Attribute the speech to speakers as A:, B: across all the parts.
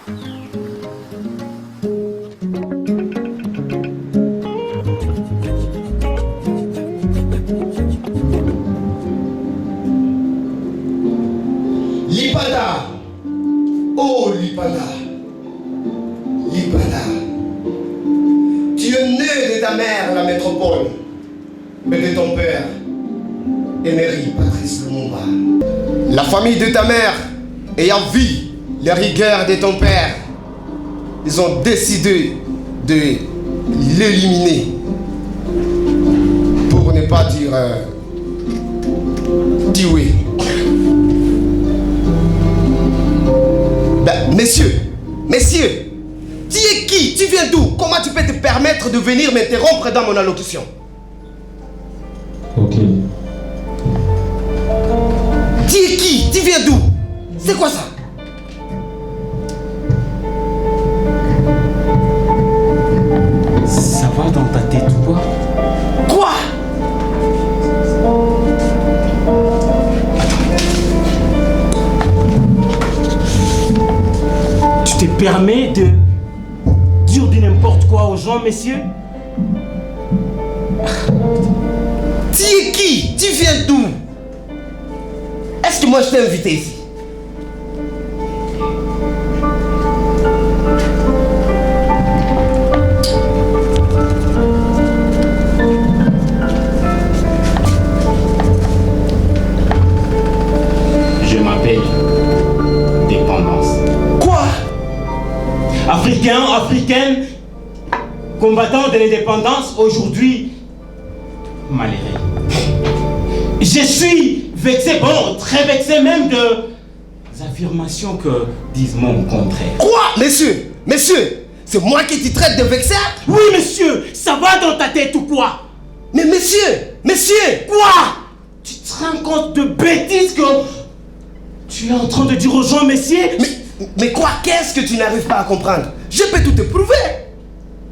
A: Lipanda. Oh Lipanda. Lipanda. Tu es né de ta mère, la métropole, mais de ton père, Emery Patrice Lumumba. La famille de ta mère ayant vu les rigueurs de ton père, ils ont décidé de l'éliminer. Pour ne pas dire tuer. Ben, messieurs, tu es qui? Tu viens d'où? Comment tu peux te permettre de venir m'interrompre dans mon allocution?
B: Ok.
A: Tu es qui? Tu viens d'où? C'est quoi ça?
B: Ça va dans ta tête ou quoi?
A: Quoi?
B: Tu te permets de dire du n'importe quoi aux gens, messieurs?
A: Tu es qui? Tu viens d'où? Est-ce que moi je t'ai invité ici?
B: Je m'appelle Dépendance.
A: Quoi?
B: Africaine, combattant de l'indépendance, aujourd'hui malheureux. Je suis vexé, bon, très vexé même des affirmations que disent mon contraire.
A: Quoi? Messieurs, c'est moi qui te traite de vexeur?
B: Oui, monsieur, ça va dans ta tête ou quoi?
A: Mais messieurs,
B: Quoi? Tu te rends compte de bêtises que tu es en train de dire aux gens, messieurs?
A: mais quoi? Qu'est-ce que tu n'arrives pas à comprendre? Je peux tout te prouver.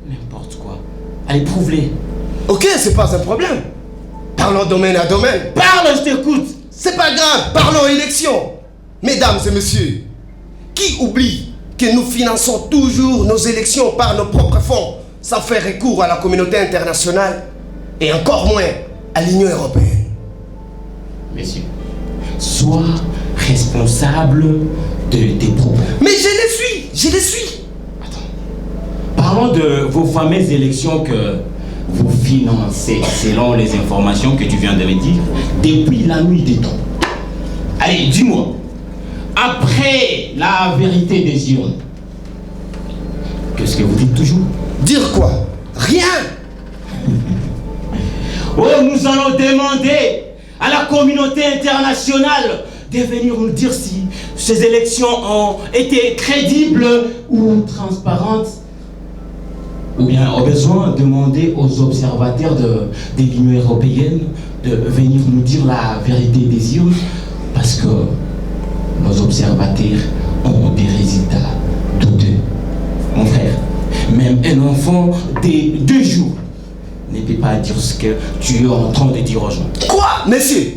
B: N'importe quoi. Allez, prouve-les.
A: Ok, c'est pas un problème. Parlons domaine à domaine.
B: Parle, je t'écoute.
A: C'est pas grave, parlons élection. Mesdames et messieurs, qui oublie que nous finançons toujours nos élections par nos propres fonds, sans faire recours à la communauté internationale et encore moins à l'Union européenne?
B: Messieurs, sois responsable de tes propos.
A: Mais je les suis.
B: Attends. Parlons de vos fameuses élections que vous financez, selon les informations que tu viens de me dire, depuis la nuit des temps. Allez, dis-moi, après la vérité des urnes, qu'est-ce que vous dites toujours?
A: Dire quoi? Rien.
B: Oh, nous allons demander à la communauté internationale de venir nous dire si ces élections ont été crédibles ou transparentes. Ou bien, au besoin, demander aux observateurs de l'Union européenne de venir nous dire la vérité des urnes, parce que nos observateurs ont des résultats douteux. Mon frère, même un enfant de 2 jours ne peut pas dire ce que tu es en train de dire aux gens.
A: Quoi? Messieurs,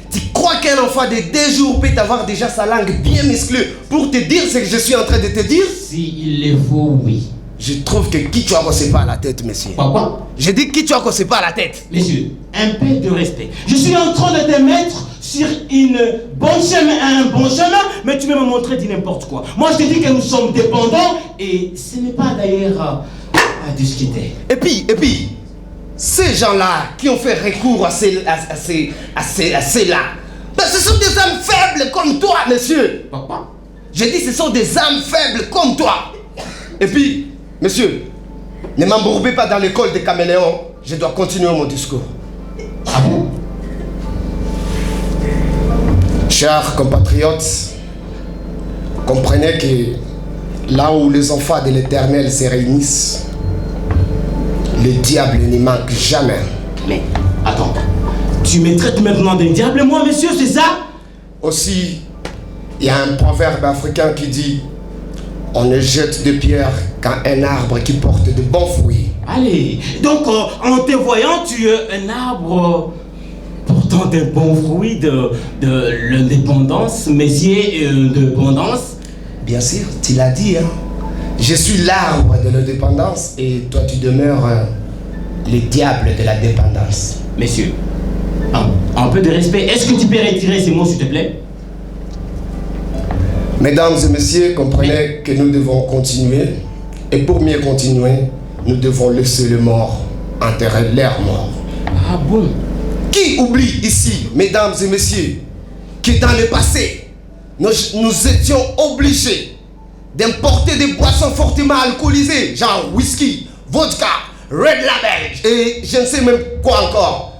A: tu crois qu'un enfant de 2 jours peut avoir déjà sa langue bien musclée pour te dire ce que je suis en train de te dire?
B: S'il le faut, oui.
A: Je trouve que qui tu as c'est pas à la tête, monsieur.
B: Quoi?
A: J'ai dit qui tu as c'est pas à la tête.
B: Messieurs, un peu de respect. Je suis en train de te mettre sur un bon chemin, mais tu veux me montrer du n'importe quoi. Moi, je te dis que nous sommes dépendants et ce n'est pas d'ailleurs à discuter.
A: Et puis, ces gens-là qui ont fait recours à ces-là, ben, ce sont des âmes faibles comme toi, monsieur.
B: Papa?
A: J'ai dit ce sont des âmes faibles comme toi. Et puis, monsieur, ne m'embourbez pas dans l'école des caméléons. Je dois continuer mon discours.
B: Ah bon?
A: Chers compatriotes, comprenez que là où les enfants de l'Éternel se réunissent, le diable n'y manque jamais.
B: Mais, attends, tu me traites maintenant d'un diable, moi, monsieur, c'est ça?
A: Aussi, il y a un proverbe africain qui dit: on ne jette de pierre qu'à un arbre qui porte de bons fruits.
B: Allez, donc en te voyant, tu es un arbre portant de bons fruits de l'indépendance, messieurs, indépendance.
A: Bien sûr, tu l'as dit, hein. Je suis l'arbre de l'indépendance et toi tu demeures le diable de la dépendance.
B: Messieurs, un peu de respect. Est-ce que tu peux retirer ces mots, s'il te plaît?
A: Mesdames et messieurs, comprenez que nous devons continuer. Et pour mieux continuer, nous devons laisser les morts enterrer leurs morts.
B: Ah bon?
A: Qui oublie ici, mesdames et messieurs, que dans le passé, nous étions obligés d'importer des boissons fortement alcoolisées, genre whisky, vodka, Red Label et je ne sais même quoi encore.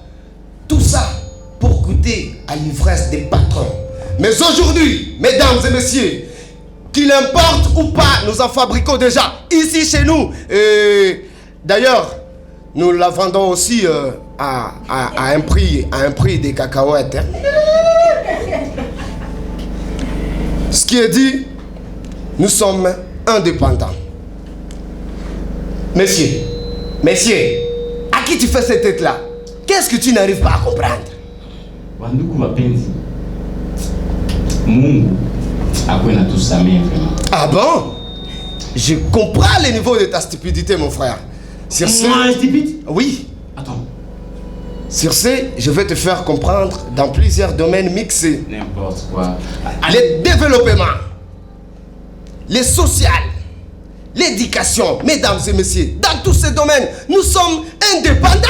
A: Tout ça pour goûter à l'ivresse des patrons. Mais aujourd'hui, mesdames et messieurs, qu'il importe ou pas, nous en fabriquons déjà ici chez nous. Et d'ailleurs, nous la vendons aussi à un prix des cacahuètes. Hein. Ce qui est dit, nous sommes indépendants. Messieurs, à qui tu fais cette tête-là? Qu'est-ce que tu n'arrives pas à comprendre?
B: Wanduku mapenzi. Mungu akwena tout ça mais vraiment.
A: Ah bon? Je comprends le niveau de ta stupidité, mon frère. Sur ce...
B: Moi, stupide?
A: Oui.
B: Attends.
A: Sur ce, je vais te faire comprendre dans plusieurs domaines mixés.
B: N'importe quoi.
A: Le développement, le social, l'éducation, mesdames et messieurs, dans tous ces domaines, nous sommes indépendants.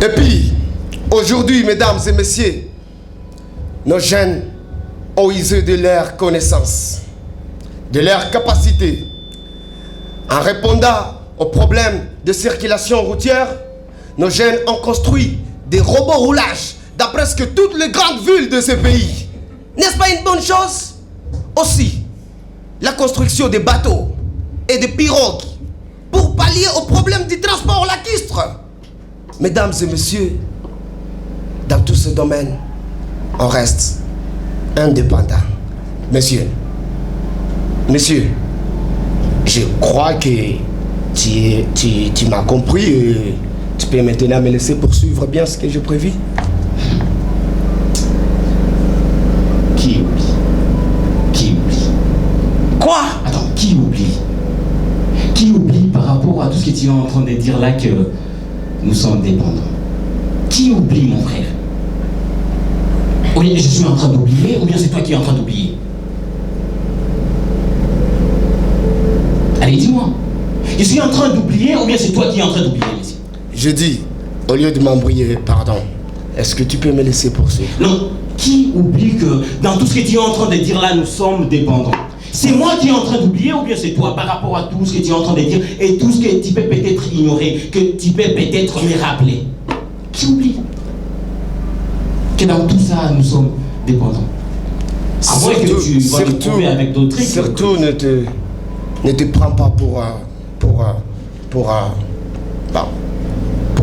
A: Et puis, aujourd'hui, mesdames et messieurs, nos jeunes ont usé de leurs connaissances, de leurs capacités. En répondant aux problèmes de circulation routière, nos jeunes ont construit des robots roulages dans presque toutes les grandes villes de ce pays. N'est-ce pas une bonne chose? Aussi, la construction des bateaux et des pirogues pour pallier aux problèmes du transport lacustre. Mesdames et messieurs, dans tous ces domaines, on reste indépendant. Messieurs, je crois que tu m'as compris et tu peux maintenant me laisser poursuivre bien ce que j'ai prévu.
B: Qui oublie?
A: Quoi?
B: Attends, qui oublie? Qui oublie par rapport à tout ce que tu es en train de dire là que nous sommes dépendants? Qui oublie, mon frère? Oui, je suis en train d'oublier ou bien c'est toi qui es en train d'oublier? Allez, dis-moi. Je suis en train d'oublier ou bien c'est toi qui es en train d'oublier, monsieur?
A: Je dis, au lieu de m'embrouiller, pardon, est-ce que tu peux me laisser poursuivre?
B: Non, qui oublie que dans tout ce que tu es en train de dire là, nous sommes dépendants? C'est moi qui est en train d'oublier ou bien c'est toi par rapport à tout ce que tu es en train de dire et tout ce que tu peux peut-être ignorer, que tu peux peut-être me rappeler? Qui oublie que dans tout ça, nous sommes dépendants? À moins que tu vas te trouver avec d'autres trucs.
A: Surtout, ne te prends pas pour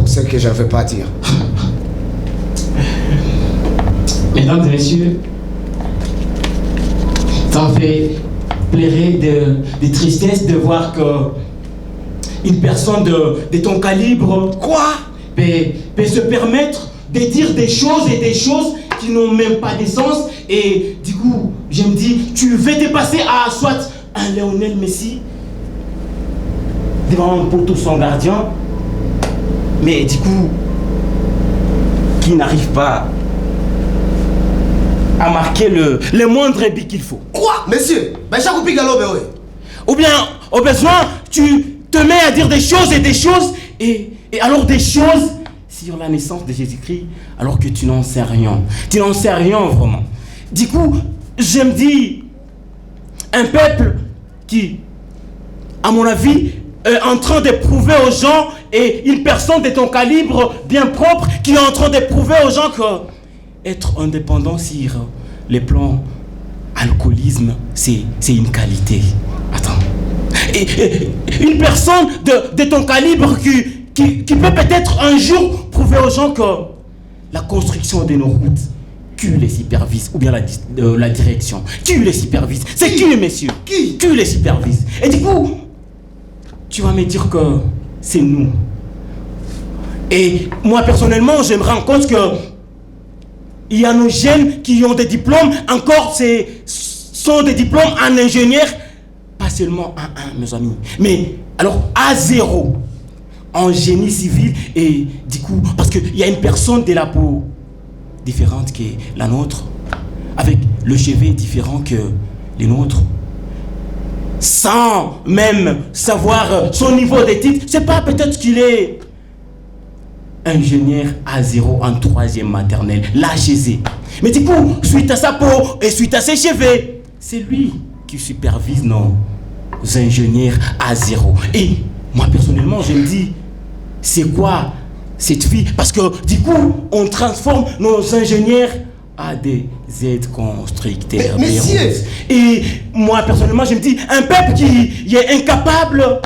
A: ce que je ne veux pas dire.
B: Mesdames et messieurs, ça me fait pleurer de tristesse de voir que une personne de ton calibre peut se permettre de dire des choses et des choses qui n'ont même pas de sens. Et du coup, je me dis, tu veux te passer à soit un Lionel Messi devant un poteau son gardien, mais du coup, qui n'arrive pas à marquer le moindre but qu'il faut.
A: Quoi? Monsieur,
B: Ou bien, au besoin, tu te mets à dire des choses et des choses, et alors des choses sur la naissance de Jésus-Christ, alors que tu n'en sais rien. Tu n'en sais rien vraiment. Du coup, je me dis, un peuple qui, à mon avis, est en train de prouver aux gens, et une personne de ton calibre bien propre, qui est en train de prouver aux gens que être indépendant sur les plans alcoolisme, c'est une qualité. Attends. Et une personne de ton calibre qui peut peut-être un jour prouver aux gens que la construction de nos routes, qui les supervise, ou bien la direction, qui les supervise? C'est qui, messieurs? Qui les supervise? Et du coup, tu vas me dire que c'est nous. Et moi, personnellement, je me rends compte que il y a nos jeunes qui ont des diplômes, encore sont des diplômes en ingénieur, pas seulement en 1, mes amis, mais alors A0 en génie civil. Et du coup, parce qu'il y a une personne de la peau différente que la nôtre, avec le cheveu différent que les nôtres, sans même savoir son niveau d'études, c'est pas peut-être qu'il est ingénieur A0 en 3e maternelle, l'HZ. Mais du coup, suite à sa peau et suite à ses cheveux, c'est lui qui supervise nos ingénieurs A0. Et moi, personnellement, je me dis, c'est quoi cette fille? Parce que du coup, on transforme nos ingénieurs à des constructeurs.
A: Mais messieurs!
B: Et moi, personnellement, je me dis, un peuple qui est incapable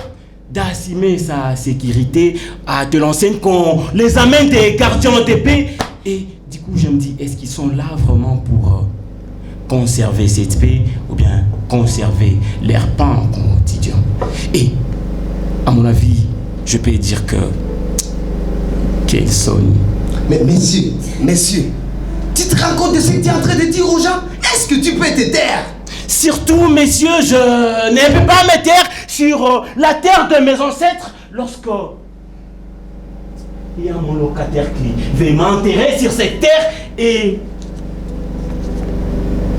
B: d'assumer sa sécurité, à te l'enseigne qu'on les amène des gardiens de paix. Et du coup, je me dis, est-ce qu'ils sont là vraiment pour conserver cette paix ou bien conserver leur pain quotidien? Et à mon avis, je peux dire que qu'ils sont...
A: Mais messieurs, tu te rends compte de ce que tu es en train de dire aux gens? Est-ce que tu peux te taire?
B: Surtout, messieurs, je ne peux pas me taire sur la terre de mes ancêtres lorsque il y a mon locataire qui veut m'enterrer sur cette terre et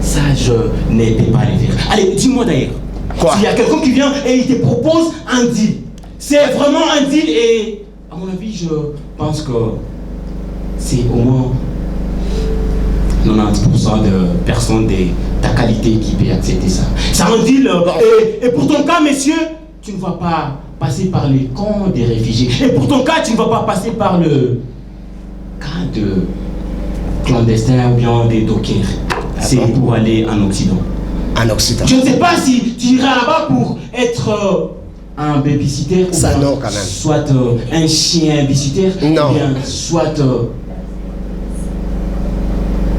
B: ça, je ne peux pas le faire. Allez, dis-moi d'ailleurs.
A: Quoi?
B: S'il y a quelqu'un qui vient et il te propose un deal, c'est vraiment un deal et à mon avis, je pense que c'est au moins 90% de personnes de ta qualité qui peut accepter ça. C'est un deal. Et pour ton cas, messieurs, tu ne vas pas passer par les camps des réfugiés. Et pour ton cas, tu ne vas pas passer par le cas de clandestins ou bien des dockers. C'est pour aller en Occident.
A: En Occident.
B: Je ne sais pas si tu iras là-bas pour être un babysitter.
A: Ça non, quand même.
B: Soit un chien babysitter.
A: Non.
B: Ou bien soit...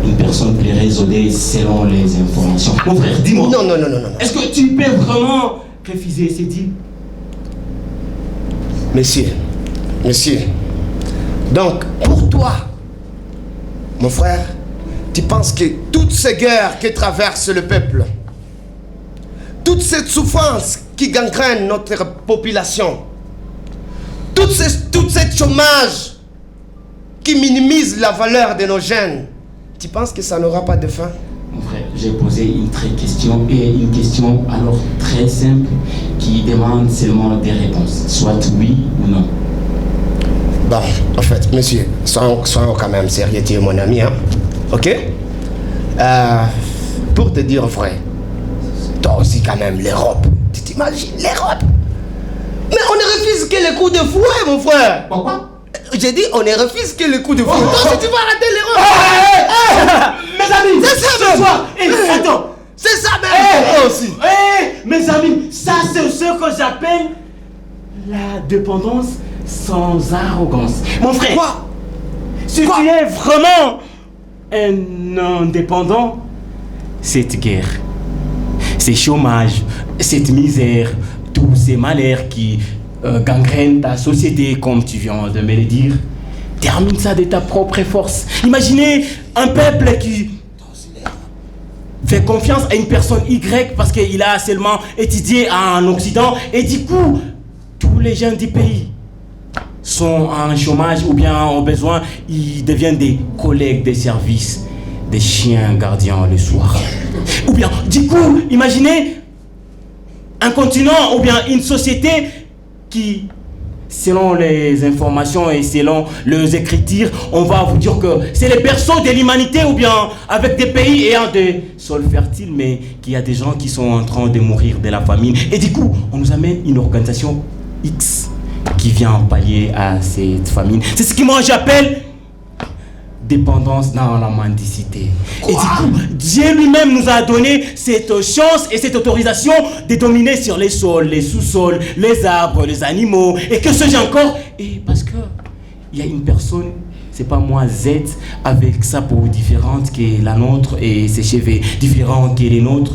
B: une personne plus raisonnée selon les informations. Mon frère, dis-moi.
A: Non.
B: Est-ce que tu peux vraiment refuser ces deals?
A: Monsieur. Donc, pour toi, mon frère, tu penses que toutes ces guerres qui traversent le peuple, toute cette souffrance qui gangrène notre population, toute cette chômage qui minimise la valeur de nos jeunes, tu penses que ça n'aura pas de fin?
B: Mon frère, j'ai posé une question alors très simple qui demande seulement des réponses, soit oui ou non.
A: Bon, en fait, monsieur, soyons quand même sérieux, tu es mon ami, hein? Ok? Pour te dire vrai, toi aussi quand même, l'Europe, tu t'imagines l'Europe? Mais on ne refuse que les coups de fouet, mon frère!
B: Pourquoi?
A: J'ai dit, on ne refuse que les coups de fouet. Toi, si tu vas rater l'Europe!
B: Mes amis,
A: c'est ça,
B: ce soir, attends!
A: C'est ça même! Aussi!
B: Mes amis, ça c'est ce que j'appelle la dépendance sans arrogance. Mon frère,
A: Quoi?
B: si tu es vraiment un indépendant, cette guerre, ces chômages, cette misère, tous ces malheurs qui gangrènent ta société, comme tu viens de me le dire, termine ça de ta propre force. Imaginez un peuple qui fait confiance à une personne Y parce qu'il a seulement étudié en Occident et du coup, tous les gens du pays sont en chômage ou bien ont besoin, ils deviennent des collègues des services, des chiens gardiens le soir. Ou bien, du coup, imaginez un continent ou bien une société qui, selon les informations et selon les écritures, on va vous dire que c'est les berceaux de l'humanité ou bien avec des pays ayant des sols fertiles, mais qu'il y a des gens qui sont en train de mourir de la famine. Et du coup, on nous amène une organisation X qui vient pallier à cette famine. C'est ce que moi j'appelle dépendance dans la mendicité. Et du coup, Dieu lui-même nous a donné cette chance et cette autorisation de dominer sur les sols, les sous-sols, les arbres, les animaux, et que sais-je encore. Et parce que il y a une personne, c'est pas moi, Z, avec sa peau différente que la nôtre et ses cheveux différents que les nôtres,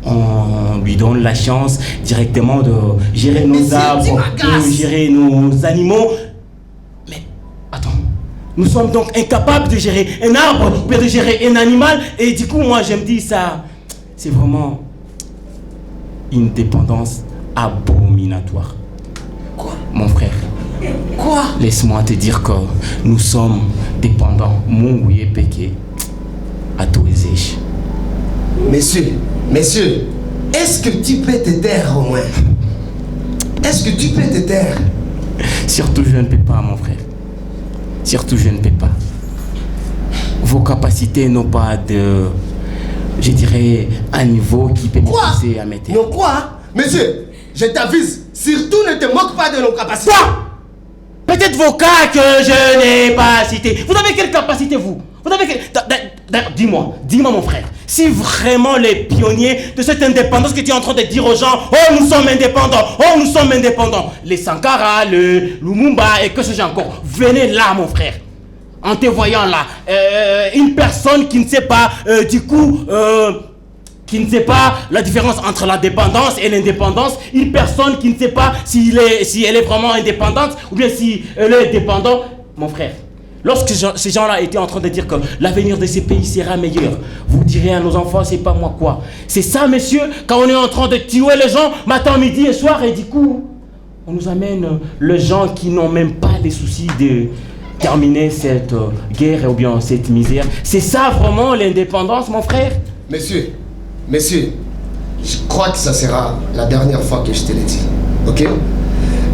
B: on lui donne la chance directement de gérer nos arbres, de gérer nos animaux. Mais Nous sommes donc incapables de gérer un arbre, ou bien de gérer un animal. Et du coup, moi, je me dis ça, c'est vraiment une dépendance abominatoire.
A: Quoi?
B: Mon frère.
A: Quoi?
B: Laisse-moi te dire que nous sommes dépendants. Mungouye Peke. À tous les éches.
A: Messieurs, est-ce que tu peux te taire au moins? Est-ce que tu peux te taire?
B: Surtout, je ne peux pas, mon frère. Surtout, je ne peux pas. Vos capacités n'ont pas de, je dirais, un niveau qui peut me pousser à m'aider.
A: Non, quoi? Monsieur, je t'avise, surtout ne te moque pas de nos capacités.
B: Quoi? Peut-être vos cas que je n'ai pas cités. Vous avez quelle capacité, vous? Vous avez quelle... Dis-moi, mon frère, si vraiment les pionniers de cette indépendance que tu es en train de dire aux gens, oh nous sommes indépendants, les Sankara, le Lumumba et que sais-je encore, venez là mon frère, en te voyant là, une personne qui ne sait pas, qui ne sait pas la différence entre la dépendance et l'indépendance, une personne qui ne sait pas si elle est vraiment indépendante ou bien si elle est dépendante, mon frère. Lorsque ces gens-là étaient en train de dire que l'avenir de ces pays sera meilleur, vous direz à nos enfants, c'est pas moi quoi. C'est ça, messieurs, quand on est en train de tuer les gens, matin, midi et soir, et du coup, on nous amène les gens qui n'ont même pas les soucis de terminer cette guerre ou bien cette misère. C'est ça vraiment l'indépendance, mon frère?
A: Messieurs, je crois que ça sera la dernière fois que je te l'ai dit, ok?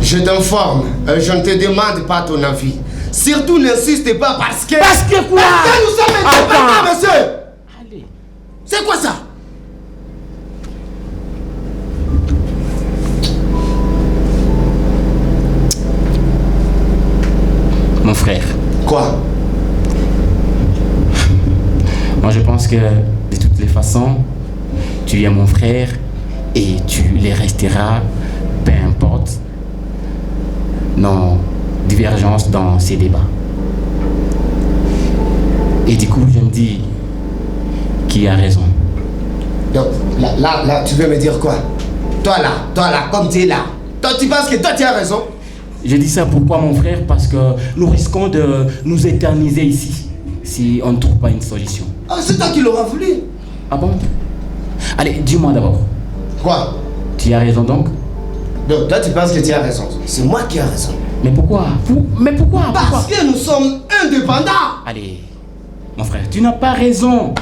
A: Je t'informe, je ne te demande pas ton avis. Surtout n'insiste pas parce que...
B: Parce que quoi?
A: Parce que nous sommes indépendants, monsieur.
B: Allez.
A: C'est quoi ça?
B: Mon frère.
A: Quoi?
B: Moi je pense que de toutes les façons, tu es mon frère et tu les resteras, peu importe nos divergences dans ces débats. Et du coup, je me dis qui a raison.
A: Donc, là, tu veux me dire quoi? Toi là, comme tu es là. Toi, tu penses que toi, tu as raison?
B: Je dis ça pourquoi, mon frère? Parce que nous risquons de nous éterniser ici si on ne trouve pas une solution.
A: Ah, c'est toi qui l'auras voulu.
B: Ah bon? Allez, dis-moi d'abord.
A: Quoi?
B: Tu as raison donc?
A: Donc, toi, tu penses que tu as raison. C'est moi qui ai raison.
B: Mais pourquoi? Pourquoi?
A: Parce que nous sommes indépendants.
B: Allez, mon frère, tu n'as pas raison.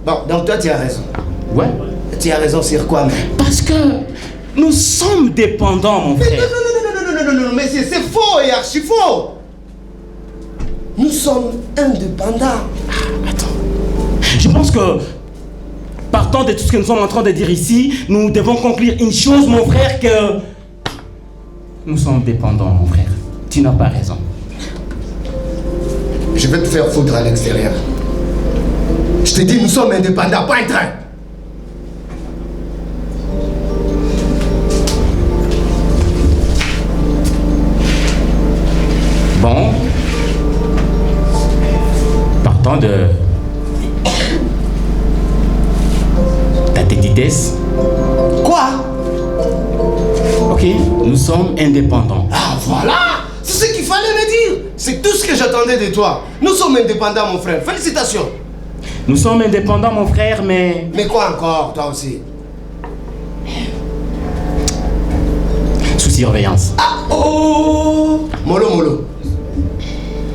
A: Bon, donc toi, tu as raison.
B: Ouais?
A: Tu as raison sur quoi, mais?
B: Parce que nous sommes dépendants, mon
A: Mais
B: frère.
A: non, mais c'est faux et archi faux. Nous sommes indépendants.
B: Attends. Je pense que, partant de tout ce que nous sommes en train de dire ici, nous devons conclure une chose, mon frère, que nous sommes dépendants, mon frère. Tu n'as pas raison.
A: Je vais te faire foutre à l'extérieur. Je te dis, nous sommes indépendants, pas un train.
B: Bon. Partant de ta petitesse.
A: Quoi?
B: Ok, nous sommes indépendants.
A: Ah, voilà. C'est ce qu'il fallait me dire. C'est tout ce que j'attendais de toi. Nous sommes indépendants, mon frère. Félicitations.
B: Nous sommes indépendants, mon frère, mais...
A: Mais quoi encore, toi aussi?
B: Sous surveillance.
A: Ah, oh! Mollo.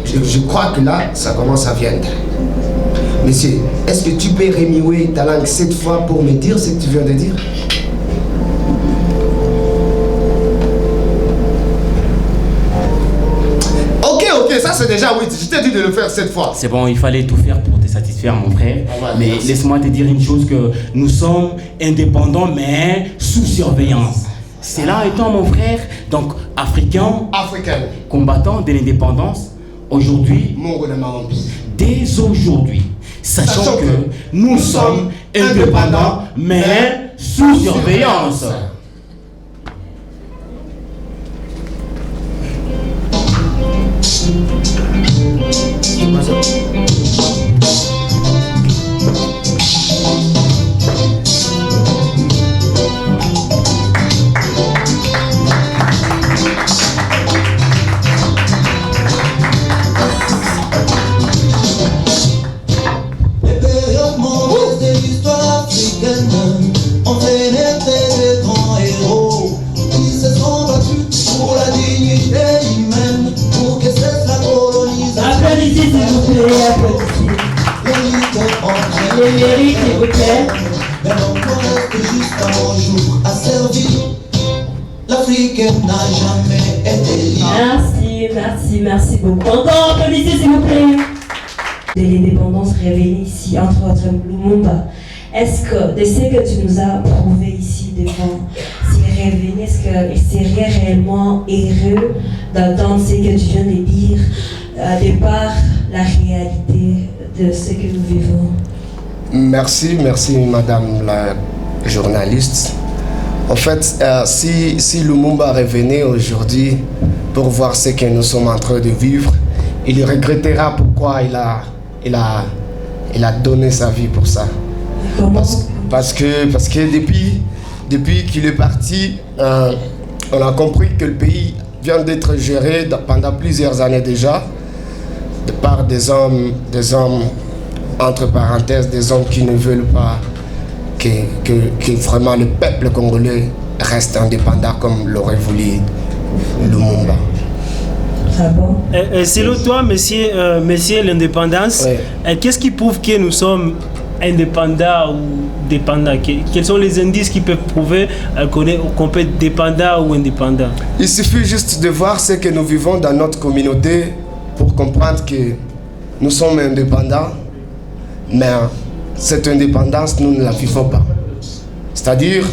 A: Je crois que là, ça commence à viendre. Monsieur, est-ce que tu peux remuer ta langue 7 fois pour me dire ce que tu viens de dire? Ok, ça c'est déjà oui. Je t'ai dit de le faire 7 fois.
B: C'est bon, il fallait tout faire pour te satisfaire, mon frère.
A: Ah ouais,
B: mais
A: merci.
B: laisse-moi te dire une chose, que nous sommes indépendants, mais sous surveillance. Cela étant, mon frère, donc africain, combattant de l'indépendance, aujourd'hui, dès aujourd'hui, sachant que nous sommes indépendants, mais sous surveillance.
C: Les mérites, s'il vous plaît.
D: Mais mon reste juste un jour à servir. L'Afrique n'a jamais été libre.
C: Merci beaucoup. Encore applaudissez, s'il vous plaît. De l'indépendance révélée ici, entre autres Lumumba. Est-ce que de ce que tu nous as prouvé ici devant ces révélations, est-ce qu'il serait réellement heureux d'entendre ce que tu viens de dire de par la réalité de ce que nous vivons?
A: Merci madame la journaliste. En fait, si Lumumba revenait aujourd'hui pour voir ce que nous sommes en train de vivre, il regrettera pourquoi il a donné sa vie pour ça. Parce que depuis qu'il est parti, on a compris que le pays vient d'être géré pendant plusieurs années déjà, de par des hommes, entre parenthèses, des hommes qui ne veulent pas que vraiment le peuple congolais reste indépendant comme l'aurait voulu Lumumba.
C: Ah bon?
E: Selon toi, monsieur l'indépendance, oui. Qu'est-ce qui prouve que nous sommes indépendants ou dépendants? Quels sont les indices qui peuvent prouver qu'on peut être dépendant ou indépendant?
A: Il suffit juste de voir ce que nous vivons dans notre communauté pour comprendre que nous sommes indépendants, mais cette indépendance, nous ne la vivons pas. C'est-à-dire,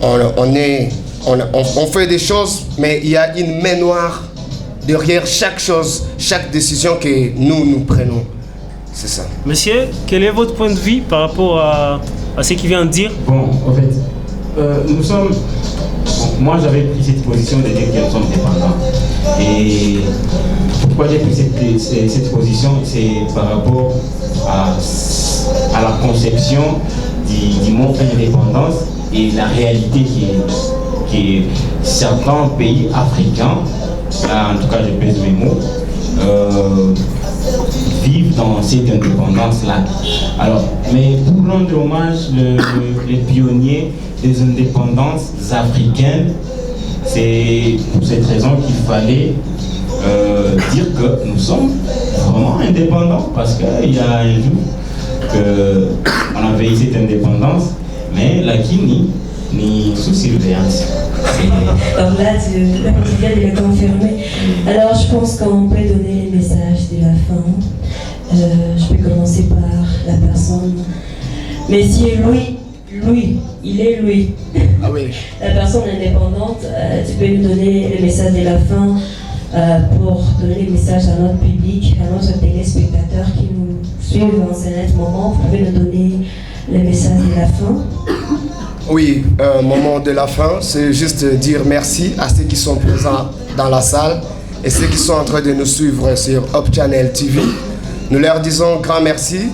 A: on fait des choses, mais il y a une main noire derrière chaque chose, chaque décision que nous prenons. C'est ça.
E: Monsieur, quel est votre point de vue par rapport à ce qu'il vient de dire?
B: Bon, en fait, nous sommes... Bon, moi, j'avais pris cette position de dire que nous sommes dépendants. Et pourquoi j'ai pris cette position? C'est par rapport à la conception du mot indépendance et la réalité qui est certains pays africains, là, en tout cas je pèse mes mots, vivent dans cette indépendance-là. Alors, mais pour rendre hommage les pionniers des indépendances africaines, c'est pour cette raison qu'il fallait dire que nous sommes vraiment indépendants, parce qu'il y a un jour qu'on avait eu cette indépendance, mais la Guinée ni sous surveillance.
C: Donc là, tu viens de le confirmer. Alors, je pense qu'on peut donner les messages de la fin. Je peux commencer par la personne. Monsieur Louis, il est Louis.
A: Ah oui.
C: La personne indépendante, tu peux nous donner le message de la fin pour donner le message à notre public, à notre téléspectateurs qui nous suivent en ce moment. Vous pouvez nous donner le message de la fin.
A: Oui, moment de la fin, c'est juste dire merci à ceux qui sont présents dans la salle et ceux qui sont en train de nous suivre sur Hope Channel TV. Nous leur disons grand merci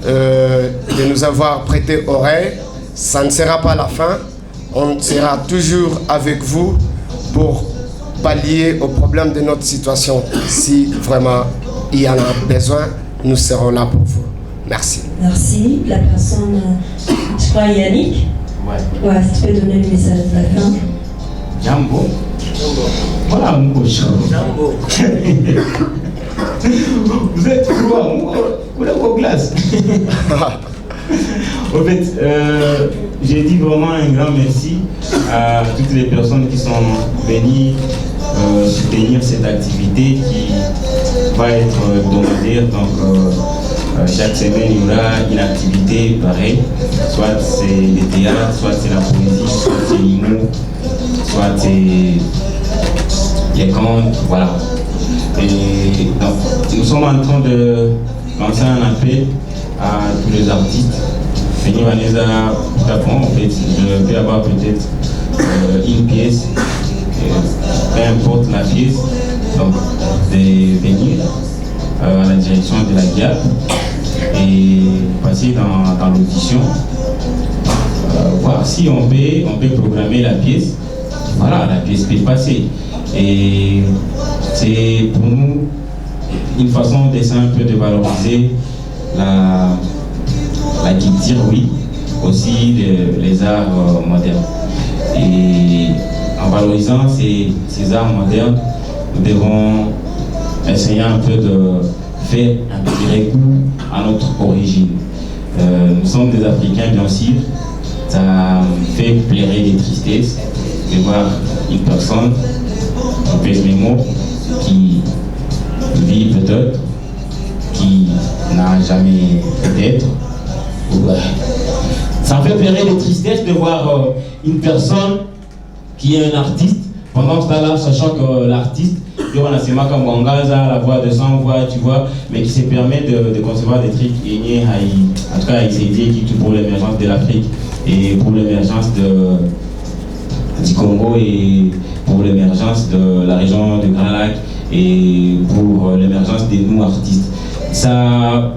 A: de nous avoir prêté oreille. Ça ne sera pas la fin, on sera toujours avec vous pour pallier aux problèmes de notre situation. Si vraiment il y en a besoin, nous serons là pour vous. Merci.
C: Merci. La personne, je crois Yannick. Ouais, si tu peux donner le message de la fin.
B: Jambo. Voilà, mon cochon. Jambo. Vous êtes froid, vous êtes vos glaces. En fait, j'ai dit vraiment un grand merci à toutes les personnes qui sont venues soutenir cette activité qui va être hebdomadaire. Donc, chaque semaine, il y aura une activité pareille. Soit c'est le théâtre, soit c'est la poésie, soit c'est l'humour, soit c'est les contes, voilà. Et donc, nous sommes en train de lancer un appel à tous les artistes. Venir Vanessa Japon, en fait, je vais avoir peut-être une pièce, peu importe la pièce, donc de venir à la direction de la GIAP et passer dans l'audition, voir si on peut programmer la pièce. Voilà, la pièce peut passer. Et c'est pour nous une façon d'essayer un peu de valoriser la culture, oui, aussi les arts modernes. Et en valorisant ces arts modernes, nous devons essayer un peu de faire un petit goût à notre origine. Nous sommes des Africains, bien sûr. Ça fait pleurer des tristesses de voir une personne, je pèse mes mots, qui vit peut-être, qui n'a jamais peut-être. Ça fait pleurer des tristesses de voir une personne qui est un artiste. Pendant ce temps-là, sachant que l'artiste, on a comme Wangaza, la voix de 100 voix, tu vois, mais qui se permet de concevoir des trucs en tout cas, il s'est dit pour l'émergence de l'Afrique et pour l'émergence du Congo et pour l'émergence de la région de Grand Lac et pour l'émergence des nous artistes. Ça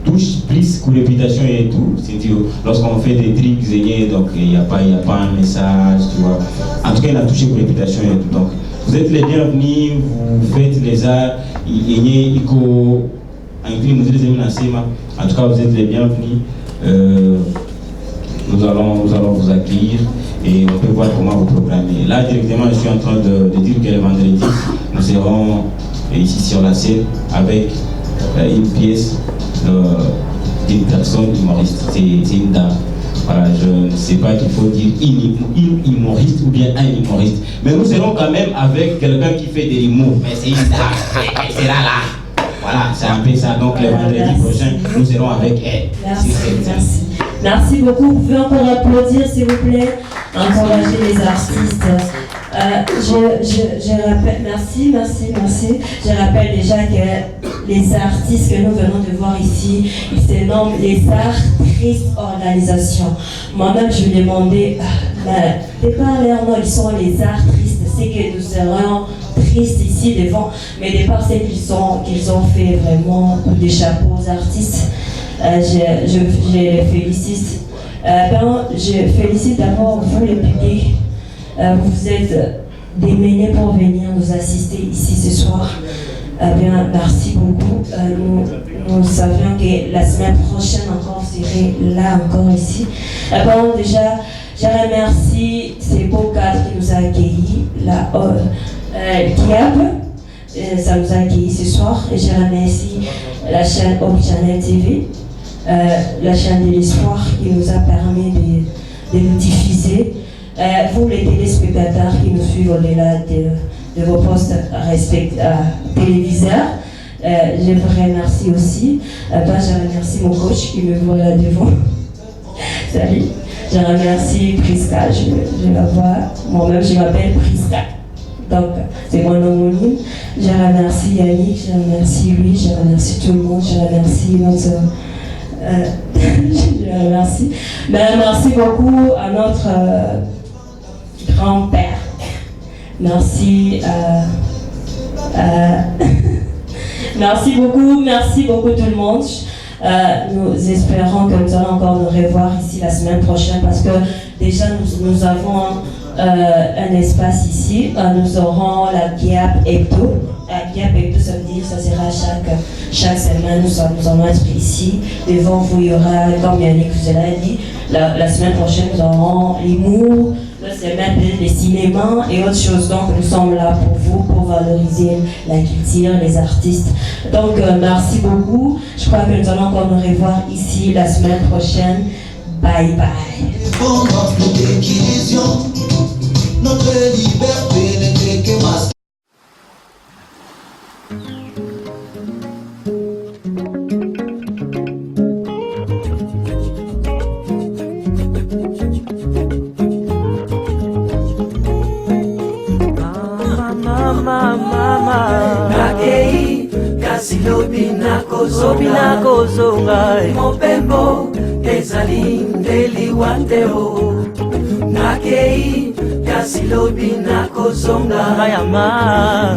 B: touche plus que réputation et tout. C'est-à-dire, lorsqu'on fait des trucs, donc il n'y a pas un message, tu vois. En tout cas, il a touché que réputation et tout. Donc, vous êtes les bienvenus, vous faites les arts, en tout cas, vous êtes les bienvenus. Nous allons vous accueillir et on peut voir comment vous programmer. Là, directement, je suis en train de dire que le vendredi, nous serons ici sur la scène avec une pièce d'une personne humoriste. C'est une dame. Voilà, je ne sais pas qu'il faut dire une humoriste ou bien un humoriste. Mais nous serons quand même avec quelqu'un qui fait des humours. Mais c'est une dame. Elle sera là. Voilà, c'est un peu ça. Donc le vendredi prochain, nous serons avec elle.
C: Merci. Merci beaucoup. Vous pouvez encore applaudir, s'il vous plaît. Encourager les artistes. Je rappelle, merci. Je rappelle déjà que les artistes que nous venons de voir ici, ils se nomment les Artistes Organisations. Moi-même, je me demandais, c'est pas leur nom, ils sont les artistes. C'est que nous serons tristes ici devant, mais de part c'est qu'ils ont fait vraiment des chapeaux aux artistes. Je les félicite. Je félicite d'abord vous le public. Vous êtes démenés pour venir nous assister ici ce soir. Merci beaucoup. Nous savions que la semaine prochaine encore, vous serez là encore ici. Déjà, je remercie ces beaux cadres qui nous ont accueillis, la GIAB, ça nous a accueillis ce soir. Et je remercie la chaîne Hope Channel TV, la chaîne de l'espoir qui nous a permis de nous diffuser. Vous les téléspectateurs qui nous suivent au-delà de vos postes téléviseurs, je vous remercie aussi. Je remercie mon coach qui me voit là devant. Salut. Je remercie Priska, je la vois. Moi-même, je m'appelle Priska. Donc, c'est mon homonyme. Je remercie Yannick, je remercie lui, je remercie tout le monde, je remercie notre... je remercie. Merci beaucoup à notre grand-père. Merci merci beaucoup tout le monde. Nous espérons que nous allons encore nous revoir ici la semaine prochaine parce que déjà nous avons un espace ici. Nous aurons la GIAB Hebdo. La GIAB Hebdo, ça veut dire que ça sera chaque semaine. Nous allons être ici. Devant vous, il y aura, comme Yannick vous l'a dit, la semaine prochaine, nous aurons l'humour. La semaine, les cinémas et autres choses. Donc, nous sommes là pour vous, pour valoriser la culture, les artistes. Donc, merci beaucoup. Je crois que nous allons encore nous revoir ici la semaine prochaine. Bye bye.
D: Pour notre décision, notre liberté n'était que masque.
F: Nakei kasi lobi nakozonga mopembo ezali ndeli wanteo. Nakei kasi lobi nakozonga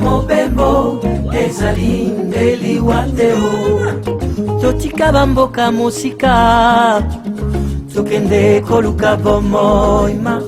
F: mopembo ezali ndeli wanteo. Totika bamboka mosika tokende koluka bomoima.